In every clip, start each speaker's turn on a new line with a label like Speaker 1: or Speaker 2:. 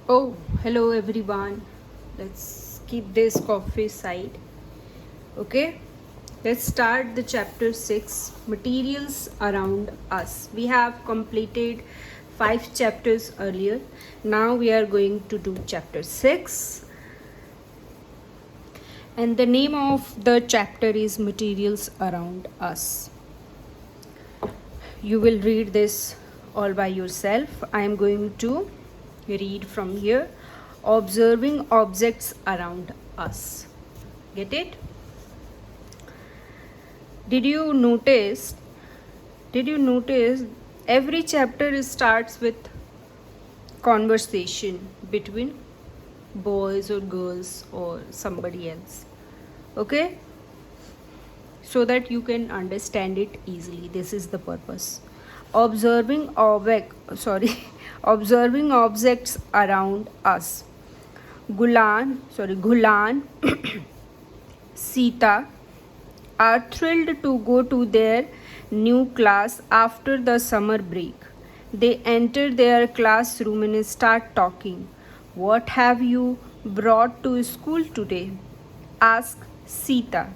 Speaker 1: Oh, hello everyone. Let's keep this coffee side. Okay, let's start the chapter 6 Materials Around Us. We have completed 5 chapters earlier. Now we are going to do chapter 6, and the name of the chapter is Materials Around Us. You will read this all by yourself. I am going to read from here. Observing objects around us. Get it? Did you notice? Did you notice every chapter starts with conversation between boys or girls or somebody else? Okay? So that you can understand it easily. This is the purpose. Observing objects around us. Gulan, Sita are thrilled to go to their new class after the summer break. They enter their classroom and start talking. What have you brought to school today? Ask Sita.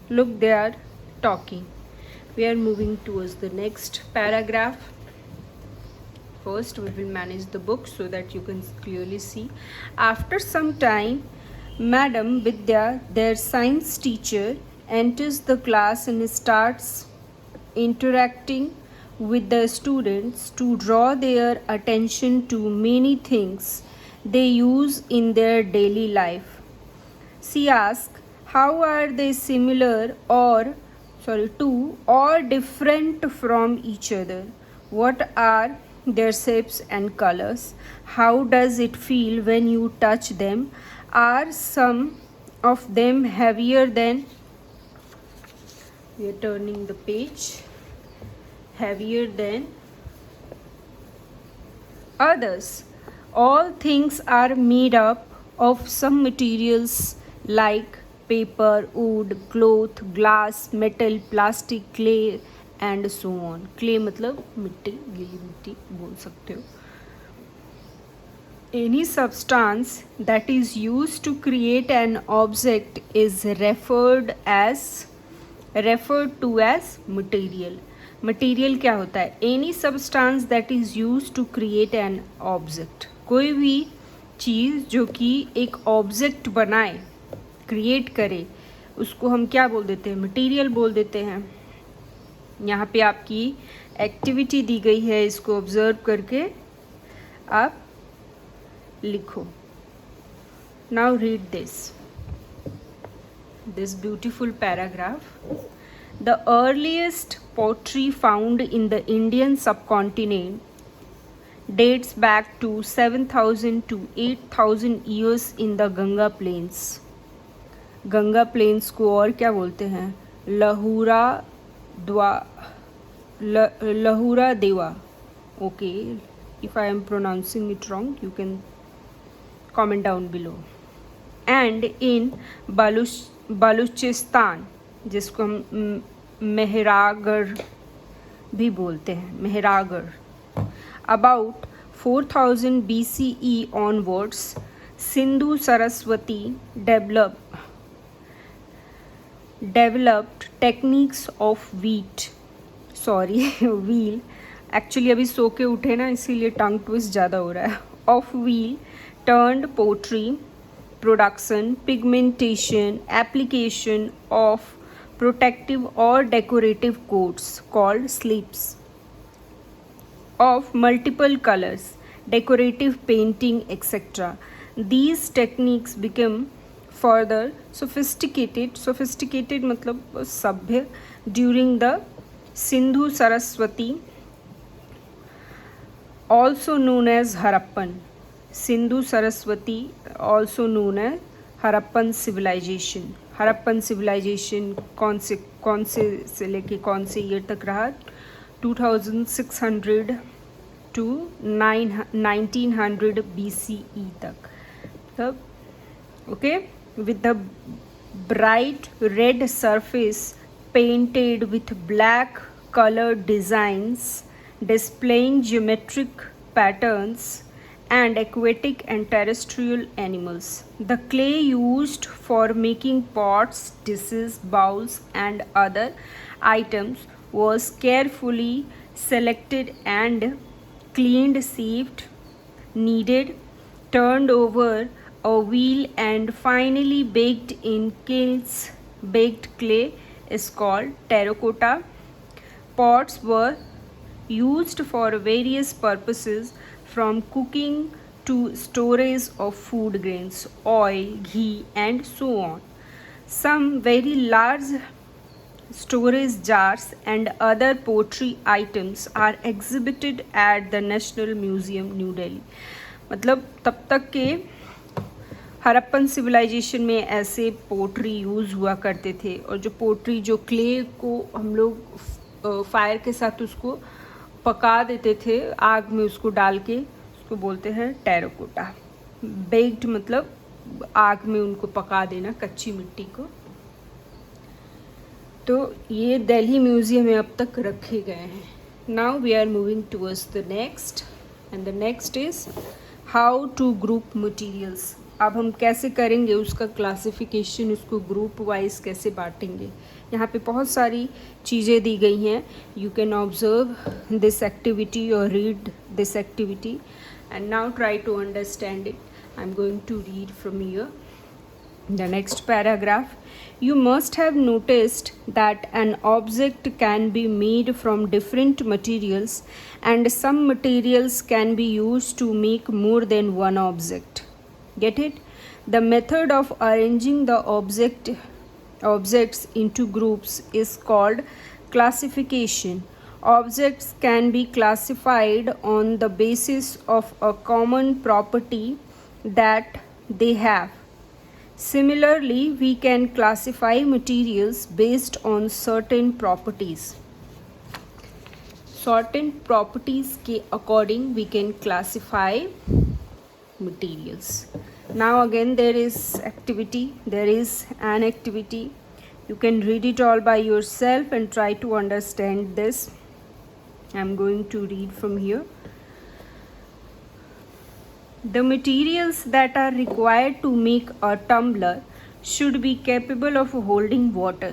Speaker 1: Look, they are talking. We are moving towards the next paragraph. First, we will manage the book so that you can clearly see. After some time, Madam Vidya, their science teacher, enters the class and starts interacting with the students to draw their attention to many things they use in their daily life. She asks, how are they similar to or different from each other? What are their shapes and colors? How does it feel when you touch them? Are some of them heavier than, we are turning the page, heavier than others? All things are made up of some materials like paper, wood, cloth, glass, metal, plastic, clay and so on. Clay मतलब मिट्टी, गीली मिट्टी बोल सकते हो. Any substance that is used to create an object is referred to as material. Material क्या होता है? Any substance that is used to create an object. कोई भी चीज़ जो कि एक ऑब्जेक्ट बनाए, क्रिएट करे, उसको हम क्या बोल देते हैं? मटेरियल बोल देते हैं. यहाँ पे आपकी एक्टिविटी दी गई है, इसको ऑब्जर्व करके आप लिखो. Now read this beautiful paragraph. The earliest pottery found in the Indian subcontinent dates back to 7,000 to 8,000 years in the Ganga Plains. Ganga plains को और क्या बोलते हैं? Lahuradewa. Okay, if I am pronouncing it wrong, you can comment down below. And in Balochistan, जिसको हम मेहरागढ़ भी बोलते हैं, मेहरागढ़. About 4000 BCE onwards, Sindhu Saraswati developed techniques of wheel. Actually अभी सो के उठे ना, इसीलिए टंग ट्विस्ट ज़्यादा हो रहा है. Of wheel turned pottery production, pigmentation, application of protective or decorative coats called slips of multiple colors, decorative painting, etc. These techniques became further sophisticated मतलब सभ्य during the Sindhu Saraswati, also known as Harappan. Sindhu Saraswati, also known as Harappan civilization. Harappan civilization कौन से लेके कौन से year तक रहा? 2600 to 1900 BCE तक. तब okay, with the bright red surface painted with black colored designs displaying geometric patterns and aquatic and terrestrial animals. The clay used for making pots, dishes, bowls, and other items was carefully selected and cleaned, sieved, kneaded, turned over a wheel, and finally baked in kilns. Baked clay is called terracotta. Pots were used for various purposes from cooking to storage of food grains, oil, ghee, and so on. Some very large storage jars and other pottery items are exhibited at the National Museum, New Delhi. मतलब तब तक के Harappan civilisation में ऐसे pottery use हुआ करते थे, और जो पोट्री जो क्ले को हम लोग फायर के साथ उसको पका देते थे, आग में उसको डाल के, उसको बोलते हैं टेराकोटा। बेक्ड मतलब आग में उनको पका देना, कच्ची मिट्टी को। तो ये दिल्ली म्यूज़ियम में अब तक रखे गए हैं। Now we are moving towards the next, and the next is how to group materials. अब हम कैसे करेंगे उसका क्लासिफिकेशन, उसको ग्रुप वाइज कैसे बांटेंगे। यहाँ पे बहुत सारी चीज़ें दी गई हैं। You can observe this activity और read this activity and now try to understand it. I am going to read from here the next paragraph. You must have noticed that an object can be made from different materials, and some materials can be used to make more than one object. Get it? The method of arranging the objects into groups is called classification. Objects can be classified on the basis of a common property that they have. Similarly, we can classify materials based on certain properties. Certain properties के according we can classify materials. Now again there is activity. There is an activity. You can read it all by yourself and try to understand this. I am going to read from here. The materials that are required to make a tumbler should be capable of holding water.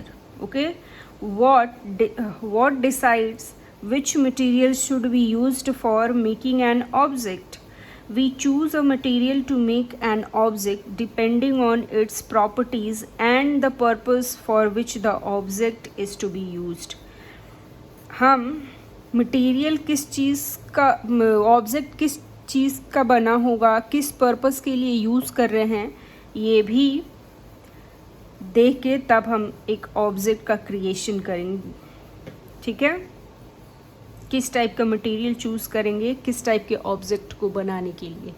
Speaker 1: Okay, what decides which material should be used for making an object? We choose a material to make an object depending on its properties and the purpose for which the object is to be used. हम material किस चीज़ का, object किस चीज़ का बना होगा, किस purpose के लिए यूज़ कर रहे हैं, ये भी देख के तब हम एक ऑब्जेक्ट का क्रिएशन करेंगे। ठीक है, किस टाइप का मटेरियल चूज़ करेंगे किस टाइप के ऑब्जेक्ट को बनाने के लिए।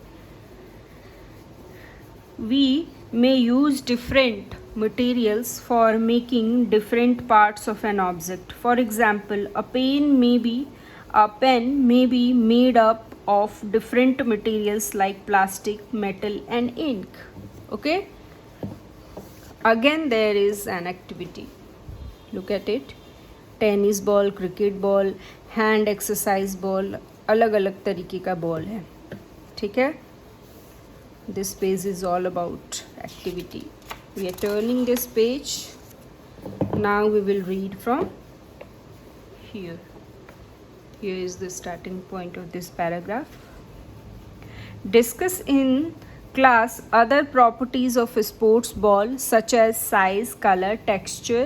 Speaker 1: We may use different materials for making different parts of an object. For example, a pen may be made up of different materials like plastic, metal, and ink. Okay, again there is an activity. Look at it. Tennis ball, cricket ball, hand exercise ball, अलग अलग तरीके का ball है। ठीक है, this page is all about activity. We are turning this page. Now we will read from here. Here is the starting point of this paragraph. Discuss in class other properties of a sports ball such as size, color, texture,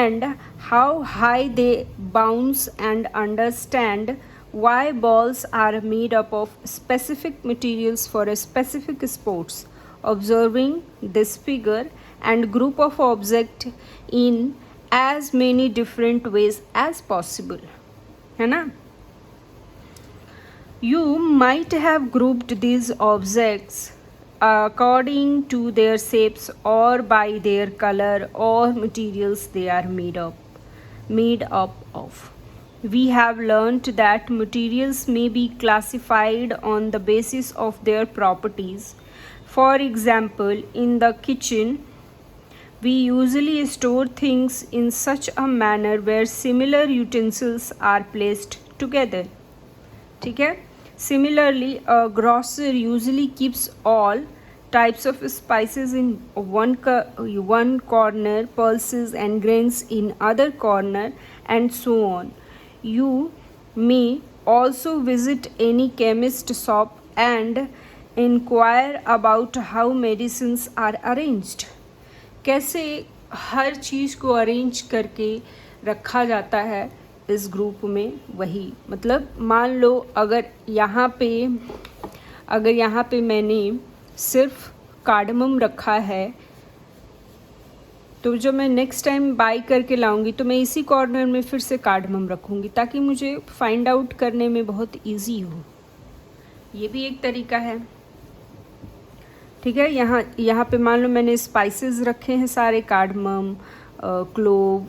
Speaker 1: and how high they bounce, and understand why balls are made up of specific materials for a specific sports. Observing this figure and group of object in as many different ways as possible. है ना? You might have grouped these objects according to their shapes or by their color or materials they are made up of. We have learnt that materials may be classified on the basis of their properties. For example, in the kitchen, we usually store things in such a manner where similar utensils are placed together. ठीक है, Similarly, a grocer usually keeps all types of spices in one corner, pulses and grains in other corner, and so on. You may also visit any chemist shop and inquire about how medicines are arranged. कैसे हर चीज़ को arrange करके रखा जाता है इस group में, वही मतलब मान लो अगर यहाँ पे मैंने सिर्फ कार्डमम रखा है, तो जो मैं नेक्स्ट टाइम बाय करके लाऊंगी तो मैं इसी कॉर्नर में फिर से कार्डमम रखूँगी ताकि मुझे फाइंड आउट करने में बहुत इजी हो। ये भी एक तरीका है। ठीक है, यहाँ पे मान लो मैंने स्पाइसेस रखे हैं सारे, कार्डमम, क्लोव,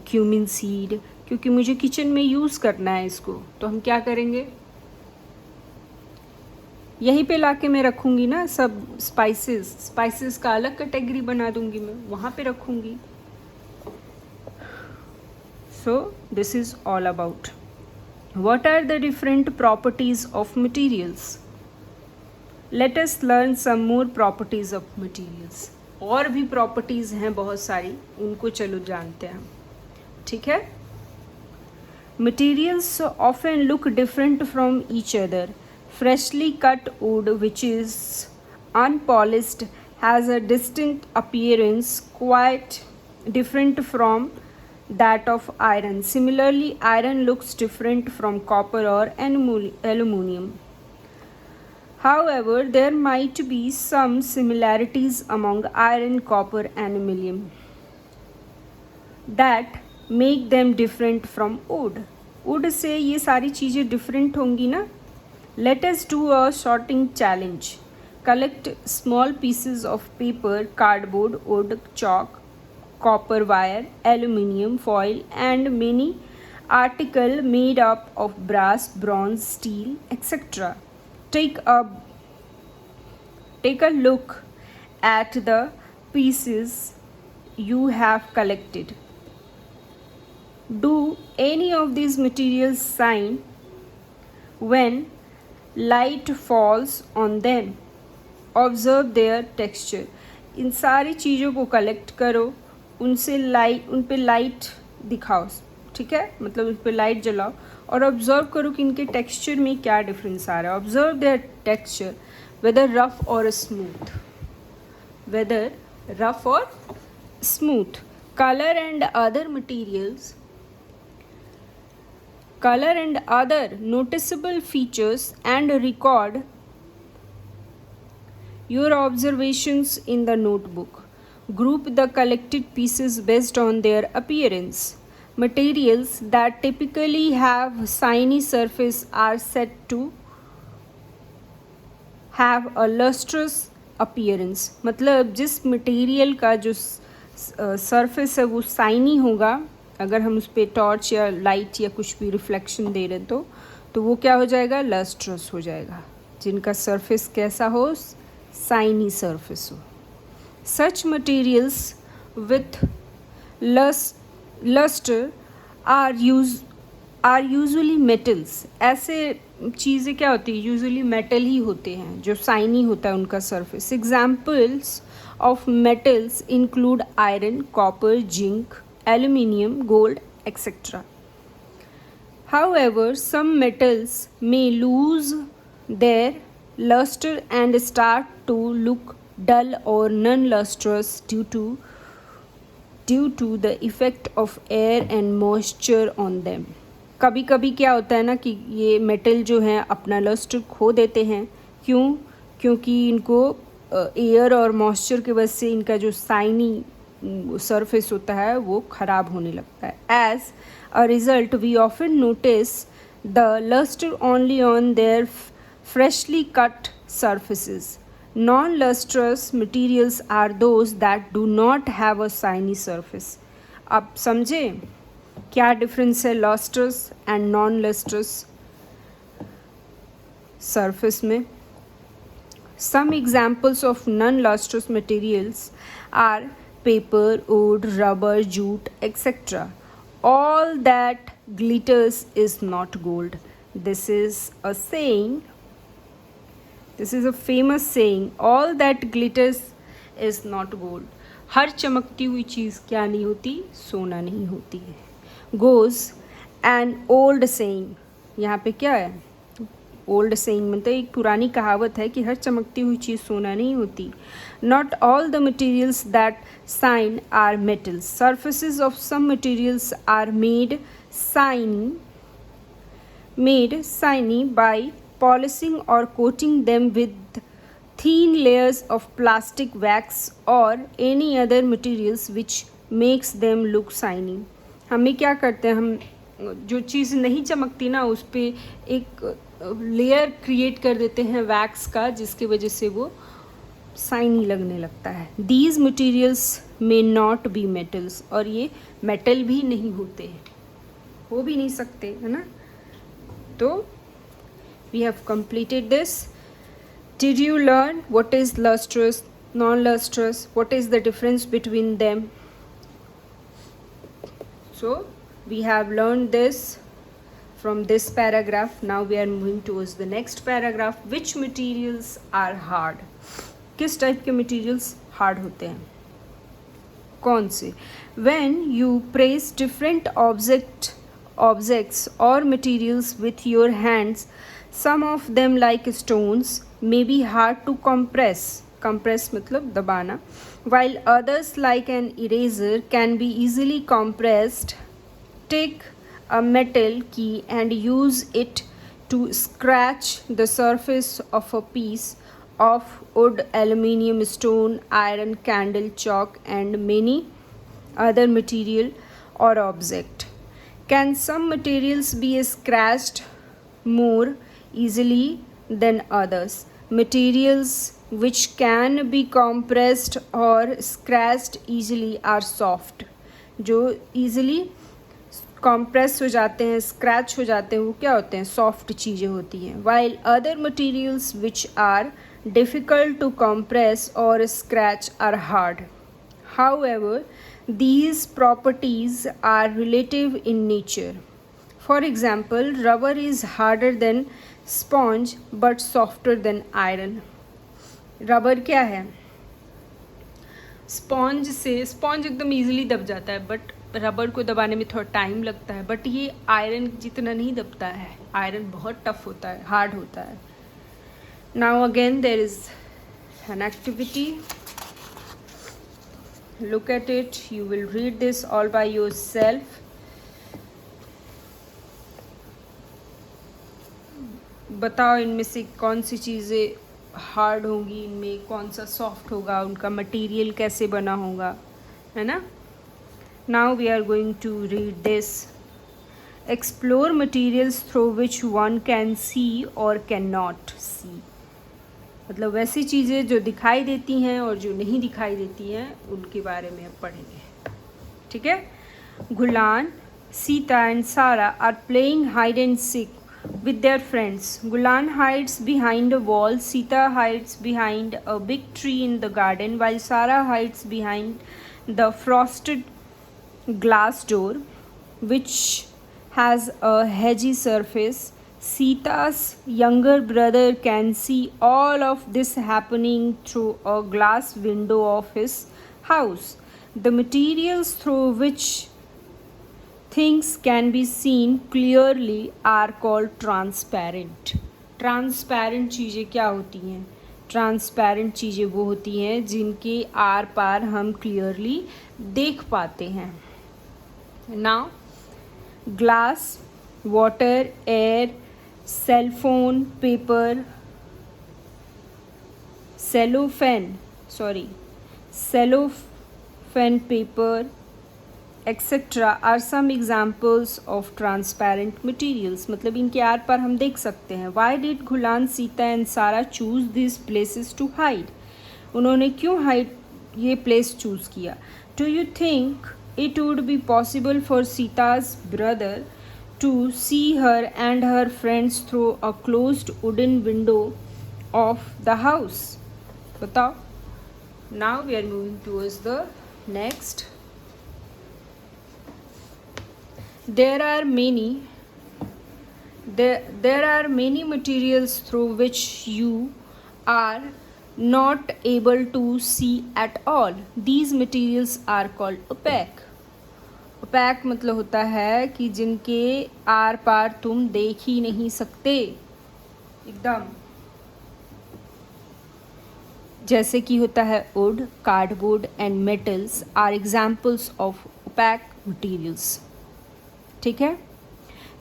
Speaker 1: क्यूमिन सीड, क्योंकि मुझे किचन में यूज़ करना है इसको, तो हम क्या करेंगे, यहीं पे लाके मैं रखूँगी ना सब स्पाइसेस का अलग कैटेगरी बना दूँगी, मैं वहाँ पे रखूँगी। So this is all about what are the different properties of materials. Let us learn some more properties of materials. और भी प्रॉपर्टीज़ हैं बहुत सारी, उनको चलो जानते हैं हम। ठीक है, materials often look different from each other. Freshly cut would which is unpolished has a distinct appearance quite different from that of iron. Similarly, iron looks different from copper or aluminium. However, there might be some similarities among iron, copper and aluminium that make them different from wood. Wood से ये सारी चीज़ें different होंगी ना। Let us do a sorting challenge. Collect small pieces of paper, cardboard, wood, chalk, copper wire, aluminium foil and many articles made up of brass, bronze, steel, etc. Take a look at the pieces you have collected. Do any of these materials shine when light falls on them? Observe their texture. इन सारी चीज़ों को collect करो, उन पे light दिखाओ। ठीक है, मतलब उन पे लाइट जलाओ और ऑब्जर्व करो कि इनके टेक्सचर में क्या डिफरेंस आ रहा है। Observe their texture, whether rough और smooth, colour and other materials, color and other noticeable features, and record your observations in the notebook. Group the collected pieces based on their appearance. Materials that typically have shiny surface are said to have a lustrous appearance. मतलब जिस material का जो surface है वो shiny होगा, अगर हम उस पर टॉर्च या लाइट या कुछ भी रिफ्लेक्शन दे रहे तो वो क्या हो जाएगा, लस्ट्रस हो जाएगा। जिनका सरफेस कैसा हो, शाइनी सरफेस हो। Such materials with lustre are usually metals. ऐसे चीज़ें क्या होती है, यूजुअली मेटल ही होते हैं जो शाइनी होता है उनका surface. Examples of metals include iron, copper, zinc, aluminium, gold, etc. However, some metals may lose their luster and start to look dull or non-lustrous due to the effect of air and moisture on them. कभी कभी क्या होता है ना कि ये metal जो हैं अपना लस्टर खो देते हैं। क्योंकि इनको एयर और मॉइस्चर की वजह से इनका जो शाइनी सरफेस होता है वो ख़राब होने लगता है। As a result we often notice the lustre only on their freshly cut surfaces. Non-lustrous materials are those that do not have a shiny surface. अब समझे क्या डिफरेंस है lustrous and non-lustrous surface में। Some examples of non-lustrous materials are paper, wood, rubber, jute, etc. All that glitters is not gold. This is a saying. This is a famous saying. All that glitters is not gold. हर चमकती हुई चीज़ क्या नहीं होती? सोना नहीं होती है. Goes an old saying. यहाँ पे क्या है? ओल्ड सेइंग मतलब एक पुरानी कहावत है कि हर चमकती हुई चीज़ सोना नहीं होती. Not all the materials that shine are metals. Surfaces of some materials are made shiny by polishing or coating them with thin layers of plastic wax or any other materials which makes them look shiny. हमें क्या करते हैं, हम जो चीज़ नहीं चमकती ना उस पर एक लेयर क्रिएट कर देते हैं वैक्स का, जिसकी वजह से वो शाइनी लगने लगता है. These materials may not be metals. और ये मेटल भी नहीं होते हैं, हो भी नहीं सकते, है ना. तो we have completed this. Did you learn what is lustrous, non-lustrous? What is the difference between them? So we have learned this from this paragraph. Now we are moving towards the next paragraph. Which materials are hard? किस type के materials hard होते हैं? कौन से? When you press different objects or materials with your hands, some of them like stones may be hard to compress. Compress मतलब दबाना. While others like an eraser can be easily compressed. Take a metal key and use it to scratch the surface of a piece of wood, aluminium, stone, iron, candle, chalk, and many other material or object. Can some materials be scratched more easily than others? Materials which can be compressed or scratched easily are soft. जो easily compress हो जाते हैं, scratch हो जाते हैं, वो क्या होते हैं? सॉफ्ट चीज़ें होती हैं. While other materials which are difficult to compress और scratch are hard. However these properties are relative in nature. For example, rubber is harder than sponge but softer than iron. Rubber क्या है? Sponge एकदम easily दब जाता है, but rubber को दबाने में थोड़ा टाइम लगता है. बट ये आयरन जितना नहीं दबता है. आयरन बहुत टफ होता है, हार्ड होता है. Now again there is an activity. Look at it. You will read this all by yourself. बताओ इनमें से कौन सी चीज़ें हार्ड होंगी, इनमें कौन सा सॉफ्ट होगा, उनका मटेरियल कैसे बना होगा, है ना. Now we are going to read this. Explore materials through which one can see or cannot see. मतलब वैसी चीज़ें जो दिखाई देती हैं और जो नहीं दिखाई देती हैं उनके बारे में अब पढ़ेंगे. ठीक है. Gulan, Sita and Sara are playing hide and seek with their friends. Gulan hides behind a wall, Sita hides behind a big tree in the garden, while Sara hides behind the frosted glass door which has a hedgy surface. Sita's younger brother can see all of this happening through a glass window of his house. The materials through which things can be seen clearly are called transparent. Transparent चीज़ें क्या होती हैं? Transparent चीज़ें वो होती हैं जिनके are पार हम क्लियरली देख पाते हैं. Now, glass, water, air, cell phone, paper, cellophane paper, etc. are some examples of transparent materials. मतलब इनके आर पार हम देख सकते हैं. Why did Gulan, Sita and Sara choose these places to hide? उन्होंने क्यों हाइड ये प्लेस चूज़ किया? Do you think it would be possible for Sita's brother to see her and her friends through a closed wooden window of the house? बताओ. Now we are moving towards the next. There are many there are many materials through which you are not able to see at all. These materials are called opaque. opaque मतलब होता है कि जिनके are पार तुम देख ही नहीं सकते एकदम, जैसे कि होता है wood, cardboard and metals are examples of opaque materials. ठीक है.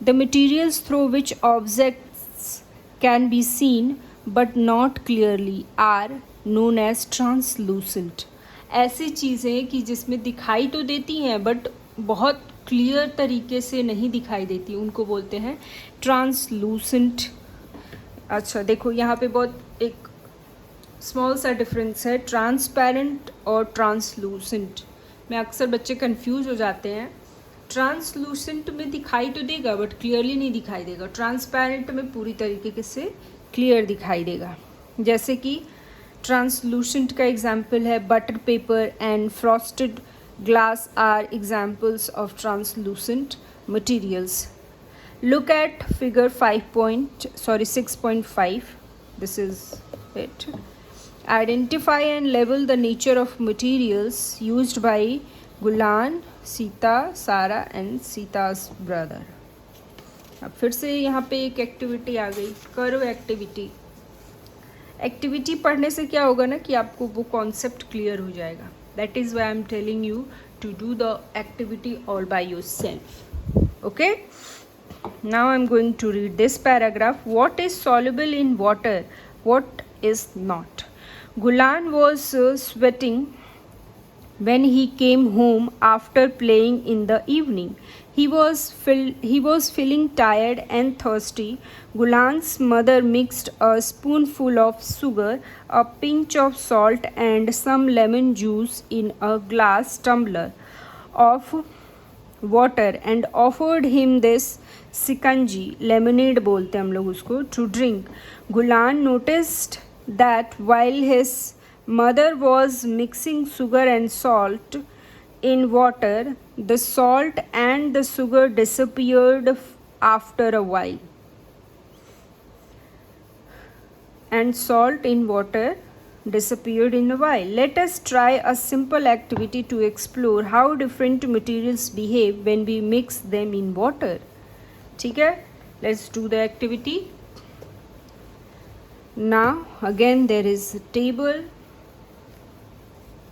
Speaker 1: The materials through which objects can be seen but not clearly are known as translucent. ऐसी चीज़ें कि जिसमें दिखाई तो देती हैं बट बहुत क्लियर तरीके से नहीं दिखाई देती, उनको बोलते हैं ट्रांसलूसेंट. अच्छा देखो यहाँ पे बहुत एक स्मॉल सा डिफरेंस है, ट्रांसपेरेंट और ट्रांसलूसेंट में अक्सर बच्चे कंफ्यूज हो जाते हैं. ट्रांसलूसेंट में दिखाई तो देगा बट क्लियरली नहीं दिखाई देगा, ट्रांसपेरेंट में पूरी तरीके से क्लियर दिखाई देगा. जैसे कि ट्रांसलूसेंट का एग्जाम्पल है butter paper and frosted glass are examples of translucent materials. Look at figure 6.5. This is it. Identify and label the nature of materials used by Gulan, Sita, Sara and Sita's brother. अब फिर से यहाँ पे एक activity आ गई, करो activity. Activity पढ़ने से क्या होगा ना कि आपको वो कॉन्सेप्ट क्लियर हो जाएगा. That is why I am telling you to do the activity all by yourself. Okay. Now I am going to read this paragraph. What is soluble in water, what is not. Gulan was sweating when he came home after playing in the evening. He was feeling tired and thirsty. Gulan's mother mixed a spoonful of sugar, a pinch of salt and some lemon juice in a glass tumbler of water and offered him this sikanji, lemonade बोलते हैं हम लोग उसको, to drink. Gulan noticed that while his mother was mixing sugar and salt in water, the salt and the sugar disappeared after a while. And salt in water disappeared in a while. Let us try a simple activity to explore how different materials behave when we mix them in water. ठीक है? Let's do the activity. Now again there is a table.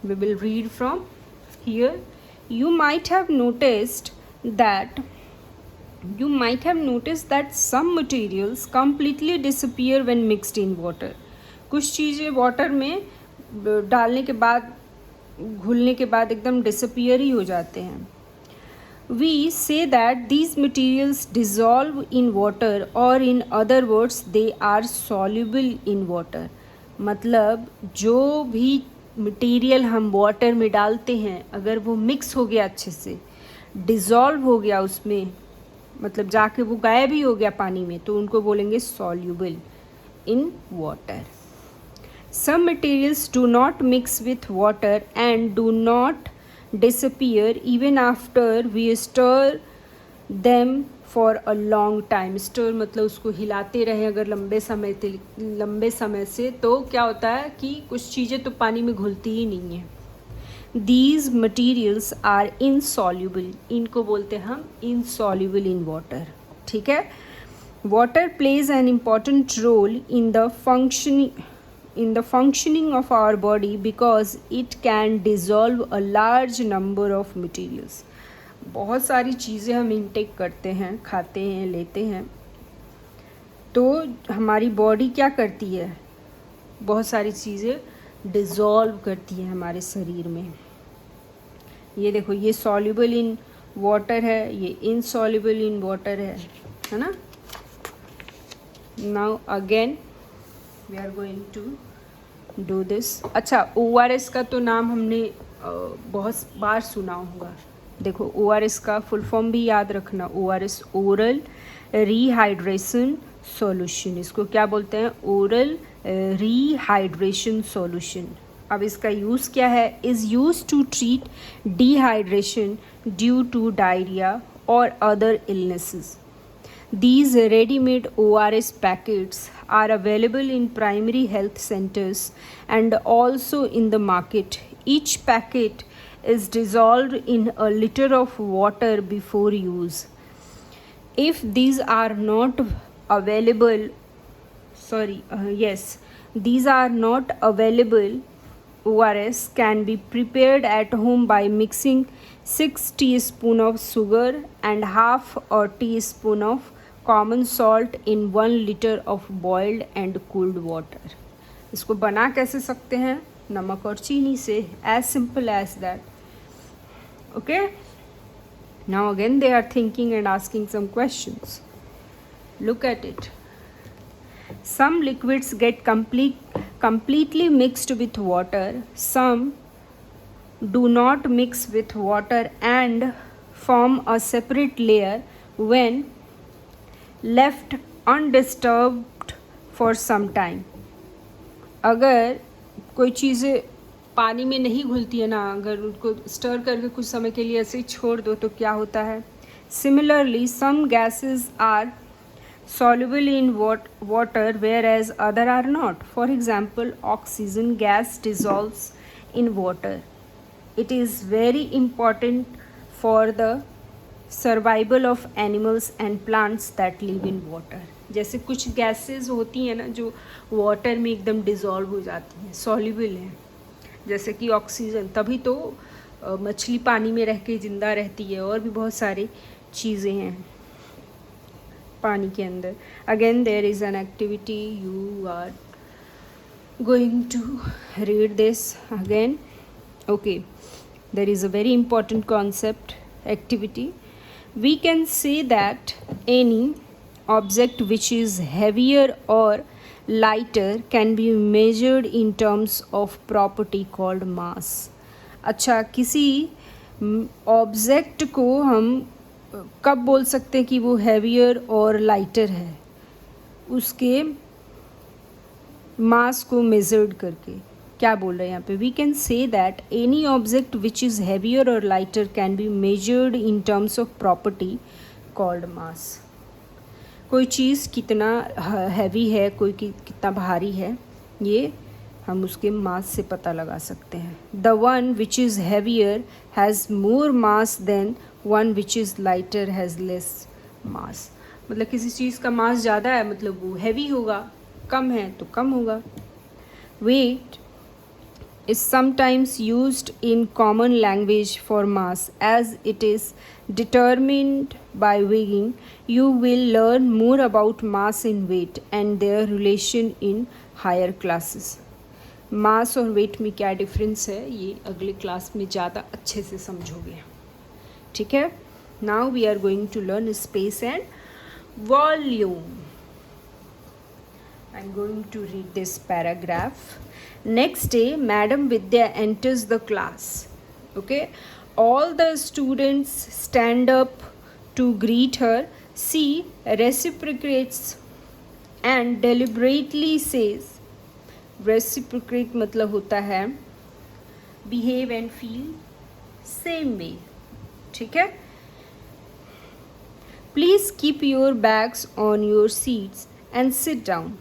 Speaker 1: We will read from here. You might have noticed that some materials completely disappear when mixed in water. कुछ चीज़ें water में डालने के बाद, घुलने के बाद एकदम डिसअपियर ही हो जाते हैं. We say that these materials dissolve in water, or in other words they are soluble in water. मतलब जो भी मटेरियल हम वाटर में डालते हैं अगर वो मिक्स हो गया, अच्छे से डिज़ोल्व हो गया उसमें, मतलब जाके वो गायब ही हो गया पानी में, तो उनको बोलेंगे soluble in water. Some materials do not mix with water and do not disappear even after we stir them for a long time. Stir मतलब उसको हिलाते रहे अगर लंबे समय से, तो क्या होता है कि कुछ चीज़ें तो पानी में घुलती ही नहीं है. These materials are insoluble. इनको बोलते हैं हम insoluble in water. ठीक है. Water plays an important role in the functioning of our body because it can dissolve a large number of materials. बहुत सारी चीज़ें हम इंटेक करते हैं, खाते हैं, लेते हैं, तो हमारी बॉडी क्या करती है, बहुत सारी चीज़ें डिज़ोल्व करती है हमारे शरीर में. ये देखो, ये सॉल्युबल इन वाटर है, ये इनसॉल्युबल इन वाटर है ना. Now again we are going to do this. अच्छा, ORS का तो नाम हमने बहुत बार सुना होगा. देखो, ORS का फुल फॉर्म भी याद रखना. ORS oral rehydration solution. इसको क्या बोलते हैं? Oral rehydration solution. अब इसका यूज़ क्या है? Is use to treat dehydration due to diarrhoea और other illnesses. These ready-made ORS packets are available in primary health centers and also in the market. Each packet is dissolved in a liter of water before use. If these are not available, these are not available, ORS can be prepared at home by mixing 6 teaspoons of sugar and half a teaspoon of common salt in 1 liter of boiled and cooled water. इसको बना कैसे सकते हैं? नमक और चीनी से. As simple as that. Okay? Now again they are thinking and asking some questions. Look at it. Some liquids get completely mixed with water. Some do not mix with water and form a separate layer when left undisturbed for some time. अगर कोई चीज़ें पानी में नहीं घुलती है ना, अगर उनको स्टर करके कुछ समय के लिए ऐसे ही छोड़ दो तो क्या होता है? Similarly, some gases are soluble in water whereas other are not. For example, oxygen gas dissolves in water. It is very important for the survival of animals and plants that live in water. जैसे कुछ gases होती हैं ना जो water में एकदम dissolve हो जाती हैं, सॉल्युबल हैं, जैसे कि ऑक्सीजन. तभी तो मछली पानी में रह के ज़िंदा रहती है, और भी बहुत सारी चीज़ें हैं पानी के अंदर. Again there is an activity, you are going to read this again. Okay, there is a very important concept activity. We can say that any object which is heavier or lighter can be measured in terms of property called mass. अच्छा, किसी object को हम कब बोल सकते हैं कि वो हैवियर और लाइटर है? उसके मास को मेजर्ड करके. क्या बोल रहे हैं यहाँ पे? We can say that any object which is heavier और lighter can be measured in terms of property called mass. कोई चीज़ कितना हैवी है, कोई कितना भारी है, ये हम उसके मास से पता लगा सकते हैं. The one which is heavier has more mass than one which is lighter has less mass. मतलब किसी चीज़ का मास ज़्यादा है मतलब वो हैवी होगा, कम है तो कम होगा. Weight is sometimes used in common language for mass as it is determined by weighing. You will learn more about mass and weight and their relation in higher classes. मास और वेट में क्या difference है ये अगले class में ज़्यादा अच्छे से समझोगे. ठीक है? Now we are going to learn space and volume. I am going to read this paragraph. Next day, Madam Vidya enters the class. Okay, all the students stand up to greet her. She reciprocates and deliberately says, reciprocate मतलब होता है behave and feel same way. ठीक है? Please keep your bags on your seats and sit down.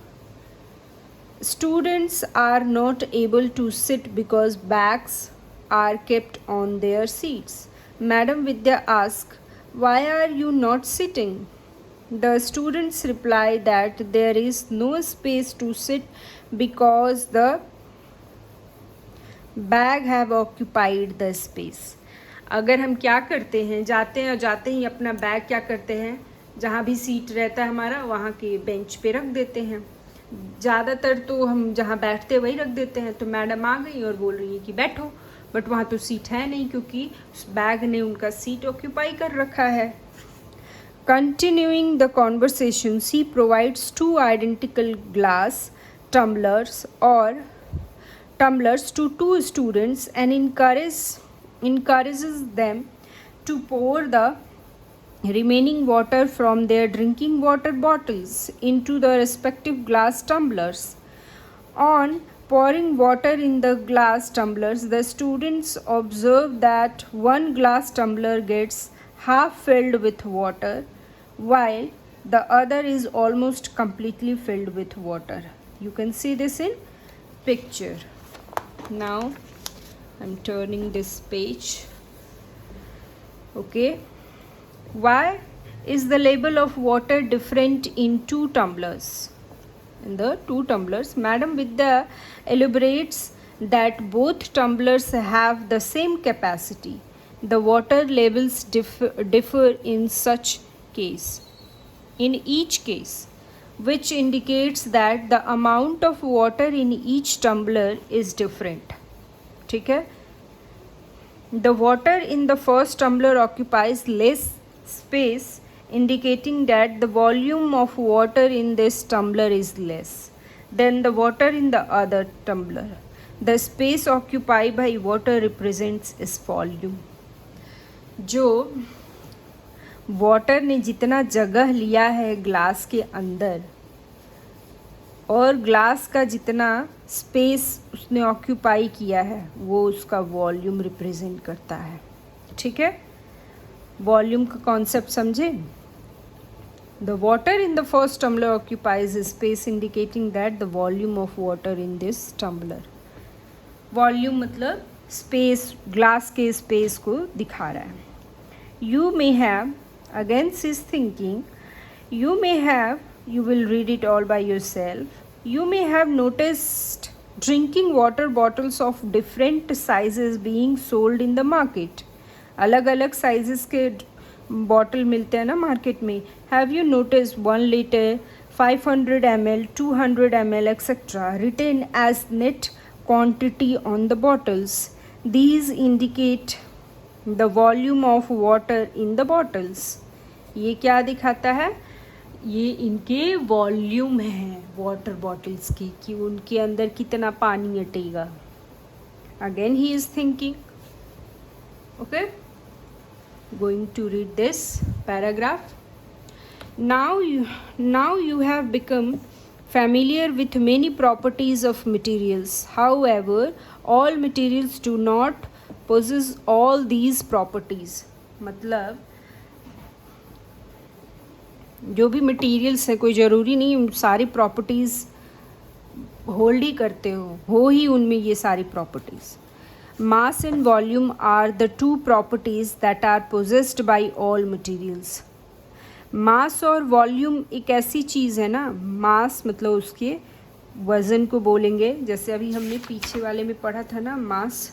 Speaker 1: Students are not able to sit because bags are kept on their seats. Madam Vidya asks, why are you not sitting? The students reply that there is no space to sit because the bag have occupied the space. अगर हम क्या करते हैं, जाते हैं और जाते ही अपना बैग क्या करते हैं, जहाँ भी सीट रहता है हमारा वहाँ के बेंच पे रख देते हैं. ज़्यादातर तो हम जहाँ बैठते वही रख देते हैं. तो मैडम आ गई और बोल रही है कि बैठो, बट वहाँ तो सीट है नहीं क्योंकि उस बैग ने उनका सीट ऑक्यूपाई कर रखा है. Continuing the conversation, she provides 2 identical glass tumblers to 2 students and encourages them to pour the remaining water from their drinking water bottles into the respective glass tumblers. On pouring water in the glass tumblers, the students observe that one glass tumbler gets half filled with water, while The other is almost completely filled with water. You can see this in picture. Now I'm turning this page. Okay, why is the label of water different in two tumblers? In the two tumblers, Madam Vidya elaborates that both tumblers have the same capacity. The water labels differ in such case. In each case, which indicates that the amount of water in each tumbler is different. ठीक है? The water in the first tumbler occupies less space, indicating that the volume of water in this tumbler is less than the water in the other tumbler. The space occupied by water represents its volume. जो water ने जितना जगह लिया है glass के अंदर और glass का जितना स्पेस उसने ऑक्यूपाई किया है वो उसका वॉल्यूम रिप्रेजेंट करता है. ठीक है, वॉल्यूम का कॉन्सेप्ट समझे. The water in the first tumbler occupies space, indicating that the volume of water in this tumbler. Volume मतलब स्पेस, ग्लास के स्पेस को दिखा रहा है. You may have, again she is thinking, you will read it all by yourself. You may have noticed drinking water bottles of different sizes being sold in the market. अलग अलग sizes के bottle मिलते हैं ना market में. Have you noticed 1 liter, 500 ml, 200 ml, etc. written as net quantity on the bottles? These indicate the volume of water in the bottles. ये क्या दिखाता है? ये इनके वॉल्यूम है वाटर बॉटल्स की, कि उनके अंदर कितना पानी अटेगा. Again he is thinking. Okay, going to read this paragraph. Now you have become familiar with many properties of materials. However, all materials do not possess all these properties. मतलब जो भी मटेरियल्स है कोई ज़रूरी नहीं सारी प्रॉपर्टीज़ होल्ड ही करते हो ही उनमें ये सारी properties. Mass and volume are the two properties that are possessed by all materials. Mass और वॉल्यूम एक ऐसी चीज़ है ना, मास मतलब उसके वज़न को बोलेंगे. जैसे अभी हमने पीछे वाले में पढ़ा था ना, मास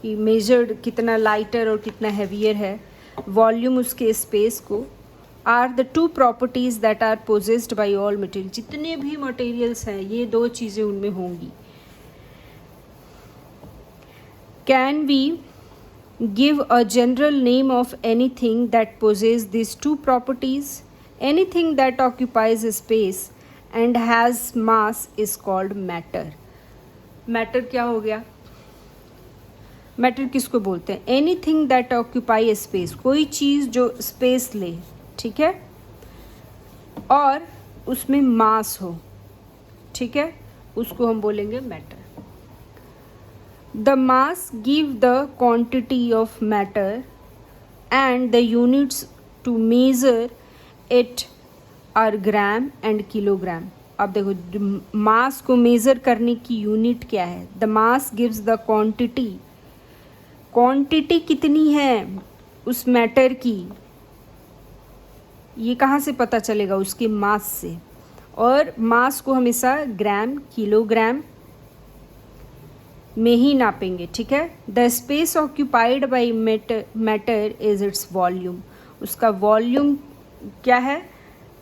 Speaker 1: कि मेजर्ड कितना लाइटर और कितना हैवियर है. वॉल्यूम उसके स्पेस को. Are the two properties that are possessed by all material. जितने भी मटेरियल्स हैं ये दो चीज़ें उनमें होंगी. Can we give a general name of anything that possess this two properties? Anything that occupies space and has mass is called matter. Matter क्या हो गया? मैटर किसको बोलते हैं? एनीथिंग दैट ऑक्यूपाई स्पेस, कोई चीज़ जो स्पेस ले. ठीक है, और उसमें मास हो. ठीक है, उसको हम बोलेंगे matter. The mass give the quantity of matter and the units to measure it are gram and kilogram. अब देखो मास को मेज़र करने की यूनिट क्या है? The mass gives the quantity. Quantity कितनी है उस मैटर की, ये कहाँ से पता चलेगा? उसके मास से. और मास को हमेशा ग्राम, किलोग्राम में ही नापेंगे. ठीक है. The space occupied by matter is its volume. उसका वॉल्यूम क्या है?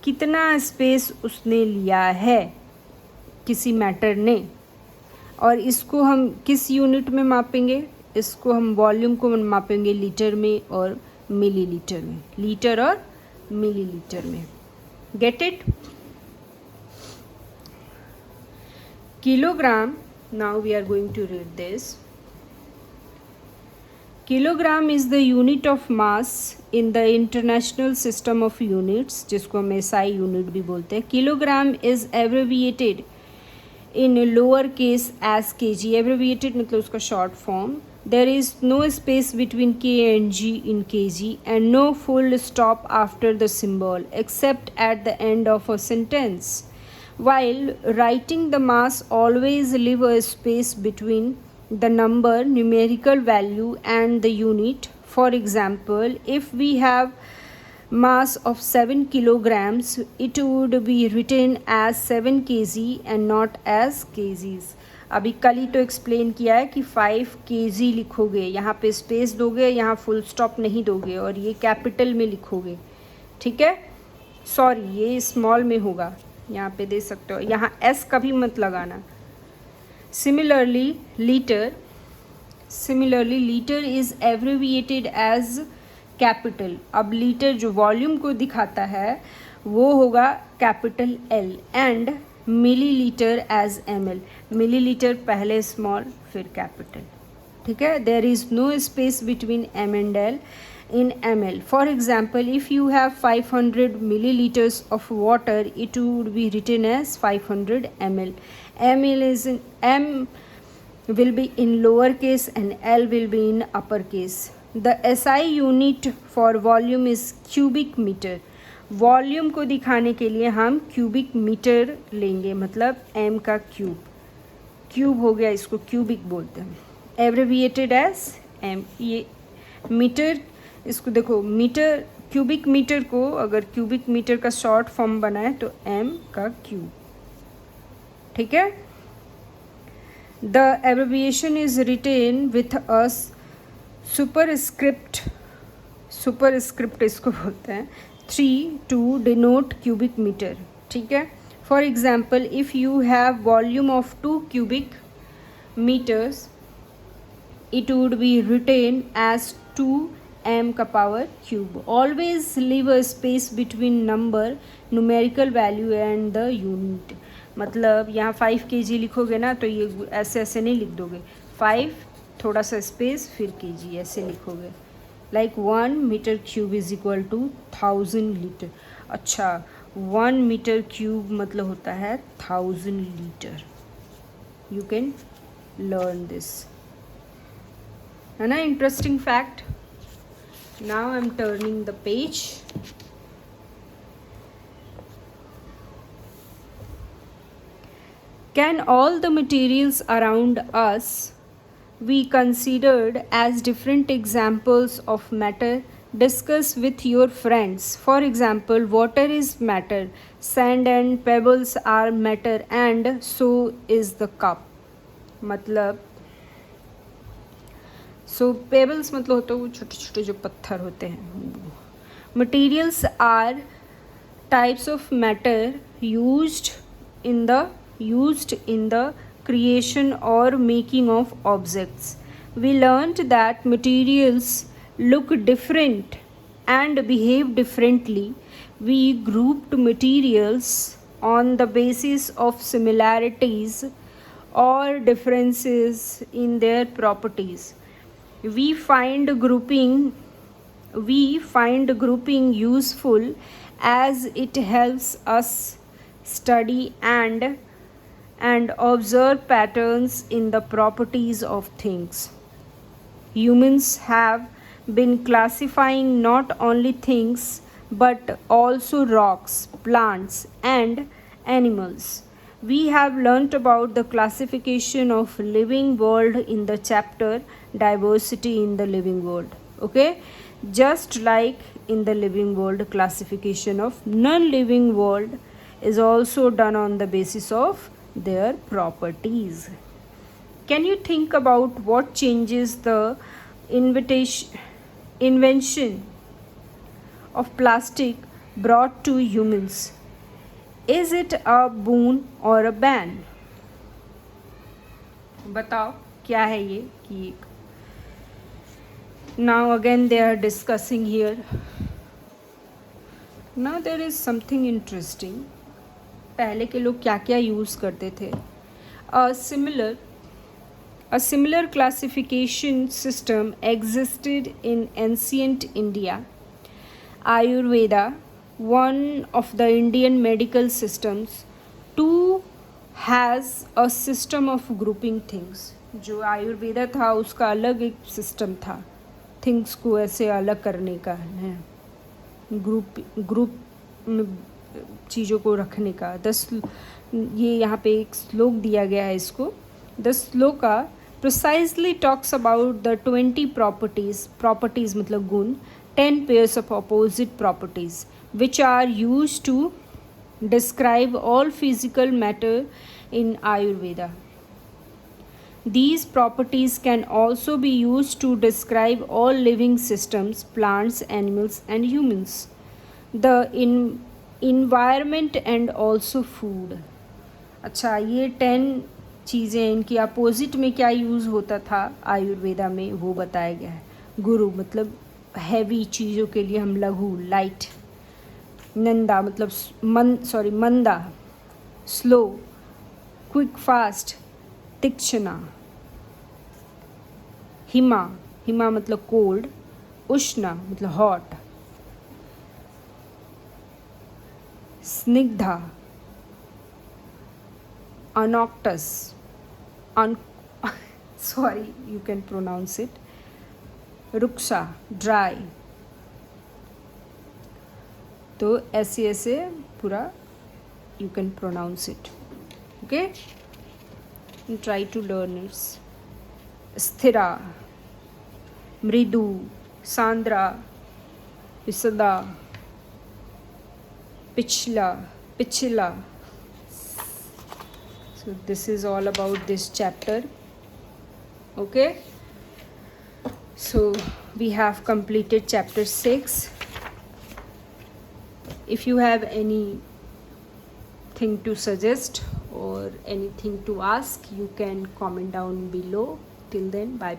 Speaker 1: कितना स्पेस उसने लिया है किसी मैटर ने. और इसको हम किस यूनिट में मापेंगे? इसको हम वॉल्यूम को मापेंगे लीटर में और मिलीलीटर में. लीटर और मिलीलीटर में. Get it? Kilogram. Now we are going to read this. Kilogram is the unit of mass in the international system of units, जिसको हम एसआई यूनिट भी बोलते हैं. Kilogram is abbreviated in lower case as kg. Abbreviated मतलब उसका short form. There is no space between k and g in kg and no full stop after the symbol except at the end of a sentence. While writing the mass, always leave a space between the number, numerical value and the unit. For example, if we have mass of 7 kilograms, it would be written as 7 kg and not as kgs. अभी कल ही तो explain किया है कि 5 kg लिखोगे, यहाँ पे space दोगे, यहाँ फुल स्टॉप नहीं दोगे और ये कैपिटल में लिखोगे, ठीक है. सॉरी, ये स्मॉल में होगा, यहाँ पे दे सकते हो, यहाँ एस कभी मत लगाना. Similarly litre is abbreviated as capital. अब लीटर जो वॉल्यूम को दिखाता है वो होगा capital L and millilitre as m l. मिलीलीटर पहले स्मॉल फिर कैपिटल, ठीक है. There is no space between m and l in ml. For example, if you have 500 milliliters of water, it would be written as 500 ml. M will be in lowercase and L will be in uppercase. The SI unit for volume is cubic meter. Volume को दिखाने के लिए हम cubic metre लेंगे, मतलब m का cube हो गया, इसको क्यूबिक बोलते हैं. Abbreviated as m. ये मीटर, इसको देखो, मीटर, क्यूबिक मीटर को अगर क्यूबिक मीटर का शॉर्ट फॉर्म बनाए तो m का क्यूब, ठीक है. The abbreviation is written with a superscript इसको बोलते हैं 3 टू डिनोट क्यूबिक मीटर, ठीक है. For example, if you have volume of 2 cubic meters, it would be written as 2m का power cube. Always leave a space between number, numerical value and the unit. मतलब यहाँ 5 kg लिखोगे ना तो ये ऐसे नहीं लिख दोगे, 5 थोड़ा सा स्पेस फिर kg ऐसे लिखोगे. Like 1 metre cube is equal to 1000 litre. अच्छा, 1 मीटर क्यूब मतलब होता है 1000 litre. You can learn this, है ना. Interesting fact. Now I am turning the page. Can all the materials around us we considered as different examples of matter? Discuss with your friends. For example, water is matter, sand and pebbles are matter, and so is the cup. मतलब pebbles मतलब होते हैं वो छोटे छोटे जो पत्थर होते हैं. Materials are types of matter used in the creation or making of objects. We learned that materials look different and behave differently. We grouped materials on the basis of similarities or differences in their properties. We find grouping useful as it helps us study and observe patterns in the properties of things. Humans have been classifying not only things but also rocks, plants, and animals. We have learnt about the classification of living world in the chapter Diversity in the Living World. Okay? Just like in the living world, classification of non-living world is also done on the basis of their properties. Can you think about what changes the invention of plastic brought to humans? Is it a boon or a ban? बताओ क्या है ये कि now again they are discussing here. Now there is something interesting. पहले के लोग क्या क्या यूज़ करते थे. A similar classification system existed in ancient India. Ayurveda, one of the Indian medical systems, too has a system of grouping things. जो आयुर्वेदा था उसका अलग एक सिस्टम था, थिंग्स को ऐसे अलग करने का है, ग्रुप में चीज़ों को रखने का। ये यहाँ पे एक श्लोक दिया गया है इसको। The shloka precisely talks about the 20 properties मतलब गुण, 10 pairs of opposite properties which are use to describe all physical matter in Ayurveda. These properties can also be used to describe all living systems, plants, animals, and humans, the environment, and also food. अच्छा, ये 10 चीज़ें, इनकी opposite में क्या use होता था आयुर्वेदा में वो बताया गया है। गुरु मतलब हैवी चीज़ों के लिए हम लघु, लाइट। नंदा मतलब मंदा, स्लो, क्विक, फास्ट, तीक्ष्णा। हिमा मतलब कोल्ड, उष्णा मतलब हॉट, स्निग्धा, unctuous, sorry you can pronounce it, रुक्षा, ड्राई। तो ऐसे पूरा you can pronounce it, okay, try to learn it's. स्थिरा, मृदु, सांद्रा, विसदा, पिछला। So this is all about this chapter, okay. So we have completed chapter 6. If you have anything to suggest or anything to ask, you can comment down below. Till then, bye.